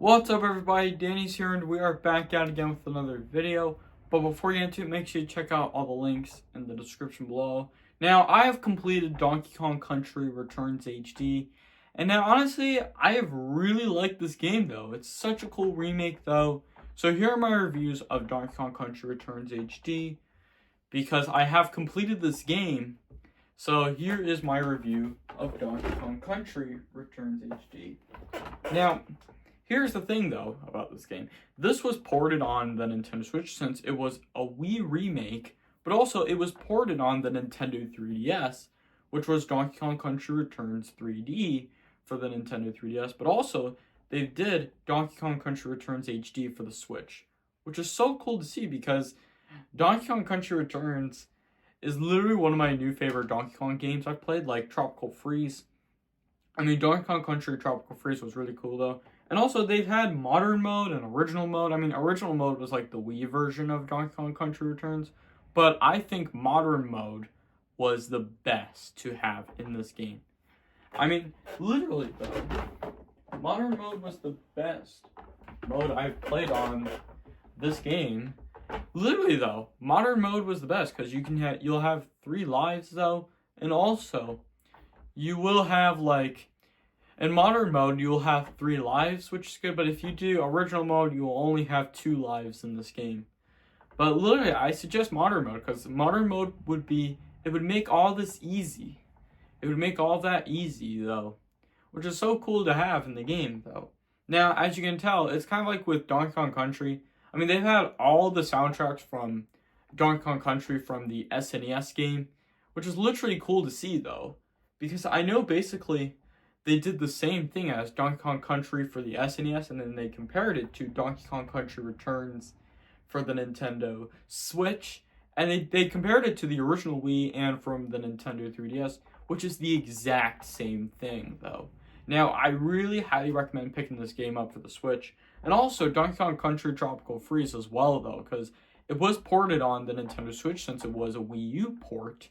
What's up everybody, Danny's here and we are back out again with another video. But before you get into it, make sure you check out all the links in the description below. Now, I have completed Donkey Kong Country Returns HD. And now, honestly, I have really liked this game though. It's such a cool remake though. So here are my reviews of Donkey Kong Country Returns HD. Because I have completed this game. So here is my review of Donkey Kong Country Returns HD. Now, here's the thing though about this game. This was ported on the Nintendo Switch since it was a Wii remake, but also it was ported on the Nintendo 3DS, which was Donkey Kong Country Returns 3D for the Nintendo 3DS, but also they did Donkey Kong Country Returns HD for the Switch, which is so cool to see because Donkey Kong Country Returns is literally one of my new favorite Donkey Kong games I've played, like Tropical Freeze. I mean, Donkey Kong Country Tropical Freeze was really cool though. And also, they've had modern mode and original mode. I mean, original mode was like the Wii version of Donkey Kong Country Returns. But I think modern mode was the best to have in this game. I mean, literally though, modern mode was the best mode I've played on this game. Literally though, modern mode was the best because you'll have 3 lives though. And also, you will have like... in modern mode, you'll have 3 lives, which is good, but if you do original mode, you will only have 2 lives in this game. But literally, I suggest modern mode, because modern mode would make all this easy. It would make all that easy, though, which is so cool to have in the game, though. Now, as you can tell, it's kind of like with Donkey Kong Country. I mean, they've had all the soundtracks from Donkey Kong Country from the SNES game, which is literally cool to see, though, because I know basically they did the same thing as Donkey Kong Country for the SNES, and then they compared it to Donkey Kong Country Returns for the Nintendo Switch, and they compared it to the original Wii and from the Nintendo 3DS, which is the exact same thing, though. Now, I really highly recommend picking this game up for the Switch, and also Donkey Kong Country Tropical Freeze as well, though, because it was ported on the Nintendo Switch since it was a Wii U port,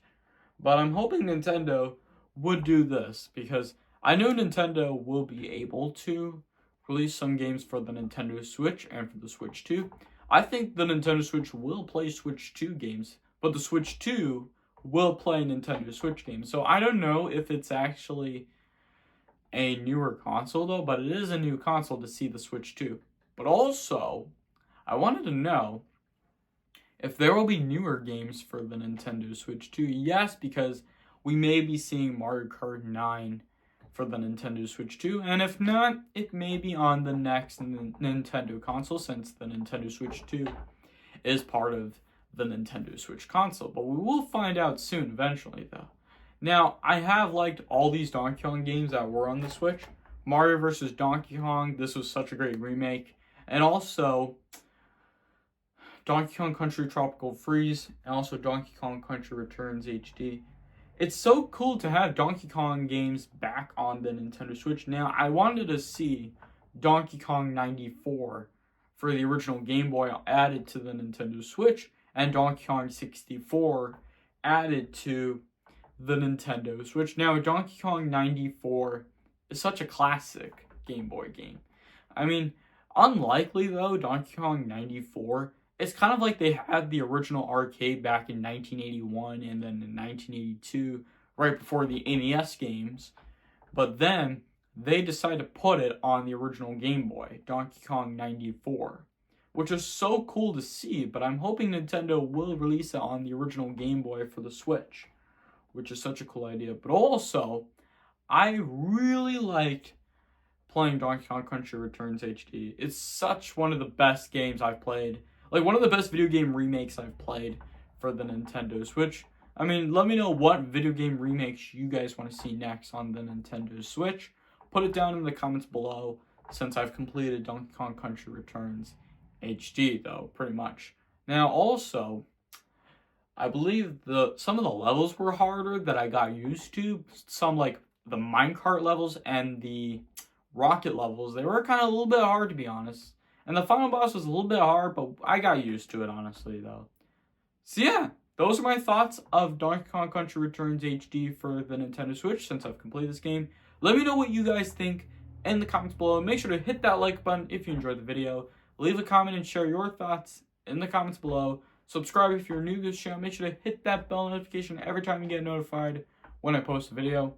but I'm hoping Nintendo would do this, because I know Nintendo will be able to release some games for the Nintendo Switch and for the Switch 2. I think the Nintendo Switch will play Switch 2 games, but the Switch 2 will play Nintendo Switch games. So I don't know if it's actually a newer console though, but it is a new console to see the Switch 2. But also, I wanted to know if there will be newer games for the Nintendo Switch 2. Yes, because we may be seeing Mario Kart 9 for the Nintendo Switch 2, and if not, it may be on the next Nintendo console since the Nintendo Switch 2 is part of the Nintendo Switch console, but we will find out soon eventually though. Now, I have liked all these Donkey Kong games that were on the Switch. Mario vs. Donkey Kong, this was such a great remake, and also Donkey Kong Country Tropical Freeze, and also Donkey Kong Country Returns HD. It's so cool to have Donkey Kong games back on the Nintendo Switch. Now, I wanted to see Donkey Kong 94 for the original Game Boy added to the Nintendo Switch, and Donkey Kong 64 added to the Nintendo Switch. Now, Donkey Kong 94 is such a classic Game Boy game. I mean, unlikely though, Donkey Kong 94... it's kind of like they had the original arcade back in 1981 and then in 1982, right before the NES games. But then they decided to put it on the original Game Boy, Donkey Kong 94, which is so cool to see. But I'm hoping Nintendo will release it on the original Game Boy for the Switch, which is such a cool idea. But also, I really liked playing Donkey Kong Country Returns HD. It's such one of the best games I've played. Like, one of the best video game remakes I've played for the Nintendo Switch. I mean, let me know what video game remakes you guys want to see next on the Nintendo Switch. Put it down in the comments below, since I've completed Donkey Kong Country Returns HD, though, pretty much. Now, also, I believe some of the levels were harder that I got used to. Some, like, the minecart levels and the rocket levels, they were kind of a little bit hard, to be honest. And the final boss was a little bit hard, but I got used to it, honestly, though. So yeah, those are my thoughts of Donkey Kong Country Returns HD for the Nintendo Switch since I've completed this game. Let me know what you guys think in the comments below. Make sure to hit that like button if you enjoyed the video. Leave a comment and share your thoughts in the comments below. Subscribe if you're new to this channel. Make sure to hit that bell notification every time you get notified when I post a video.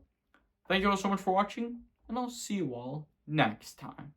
Thank you all so much for watching, and I'll see you all next time.